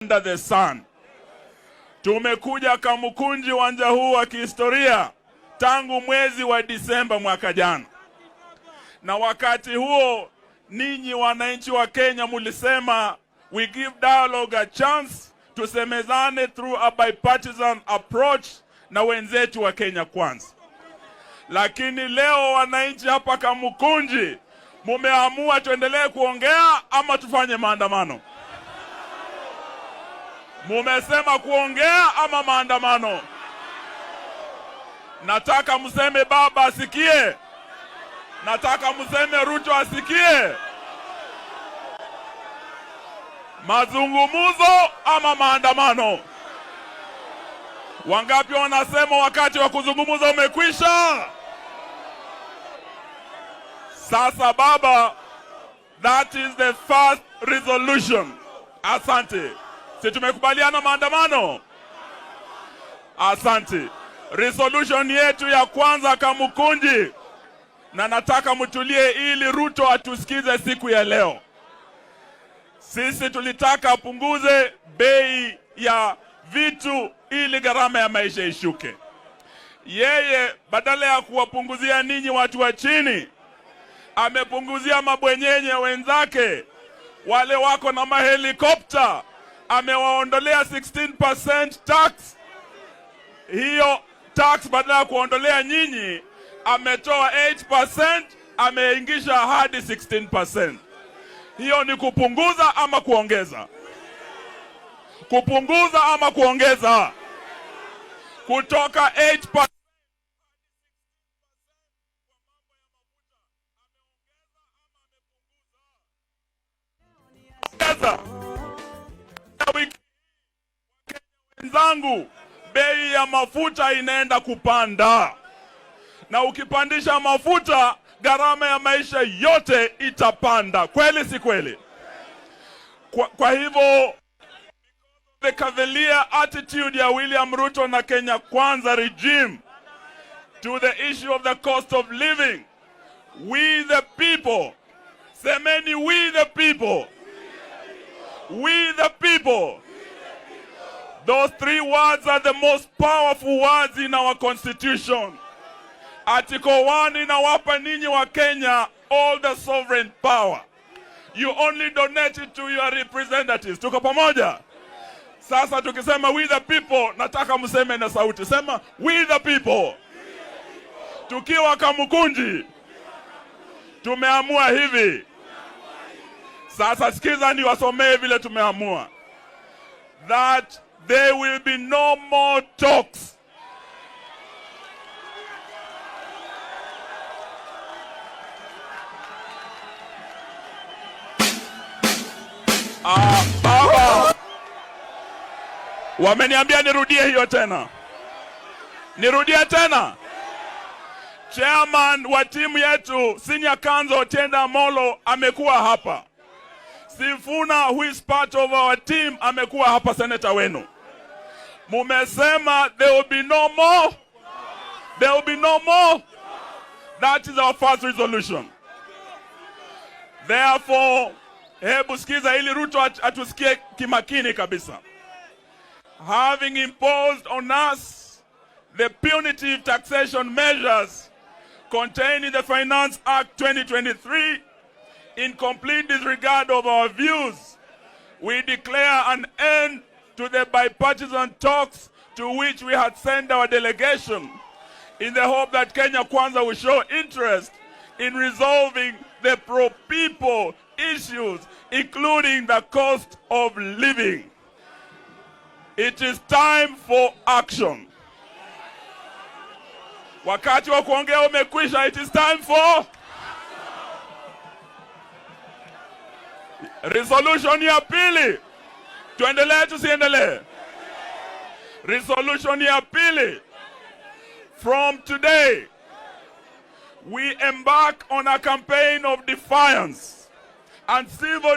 under the sun. Tumekuja Kamukunji, uwanja huu wa kihistoria tangu mwezi wa Disemba mwaka jana. Na wakati huo ninyi wananchi wa Kenya mulisema we give dialogue a chance, tusemezane through a bipartisan approach na wenzetu wa Kenya kwanza. Lakini leo wananchi hapa Kamukunji mumeamua tuendelee kuongea ama tufanye maandamano? Mumesema kuongea ama maandamano? Nataka mseme baba asikie. Nataka mseme Ruto asikie. Mazungumzo ama maandamano? Wangapi wanasema wakati wa kuzungumza umekwisha? Sasa baba, that is the first resolution. Asante. Si tumekubaliana maandamano? Asante. Resolution yetu ya kwanza Kamukunji, na nataka mtulie ili Ruto atusikize siku ya leo. Sisi tulitaka apunguze bei ya vitu ili gharama ya maisha ishuke. Yeye badala ya kuwapunguzia ninyi watu wa chini, amepunguzia mabwenyenye wenzake wale wako na mahelikopta, amewaondolea 16% tax. Hiyo tax badala ya kuondolea nyinyi ametoa 8%, ameingisha hadi 16%. Hiyo ni kupunguza ama kuongeza? Kupunguza ama kuongeza? Kutoka 8% wenzangu, bei ya mafuta inaenda kupanda. Na ukipandisha mafuta, gharama ya maisha yote itapanda. Kweli si kweli? Kwa hivyo, the cavalier attitude ya William Ruto na Kenya Kwanza regime to the issue of the cost of living, we the people, semeni we the people, we the people. Those three words are the most powerful words in our constitution. Article 1 inawapa ninyi wa Kenya all the sovereign power. You only donate it to your representatives. Tuko pamoja? Sasa tukisema we the people, nataka mseme na sauti. Sema we the people. Tukiwa Kamukunji tumeamua hivi. Sasa sikiza ni wasomee vile tumeamua. That there will be no more talks. Baba, wameniambia nirudie hiyo tena. Nirudie tena. Chairman wa timu yetu, Senior Kanzo Tienda Molo, amekuwa hapa. Sifuna, who is part of our team, amekuwa hapa, senator wenu. Mumesema there will be no more. There will be no more. That is our first resolution. Therefore, hebu sikiza ili Ruto atusikie kimakini kabisa. Having imposed on us the punitive taxation measures contained in the Finance Act 2023, in complete disregard of our views, we declare an end to the bipartisan talks to which we had sent our delegation in the hope that Kenya Kwanza will show interest in resolving the pro-people issues, including the cost of living. It is time for action. Wakati wa kuongea umekwisha. It is time for resolution ya pili. Tuendelee tusiendelee? Resolution ya pili. From today, we embark on a campaign of defiance and civil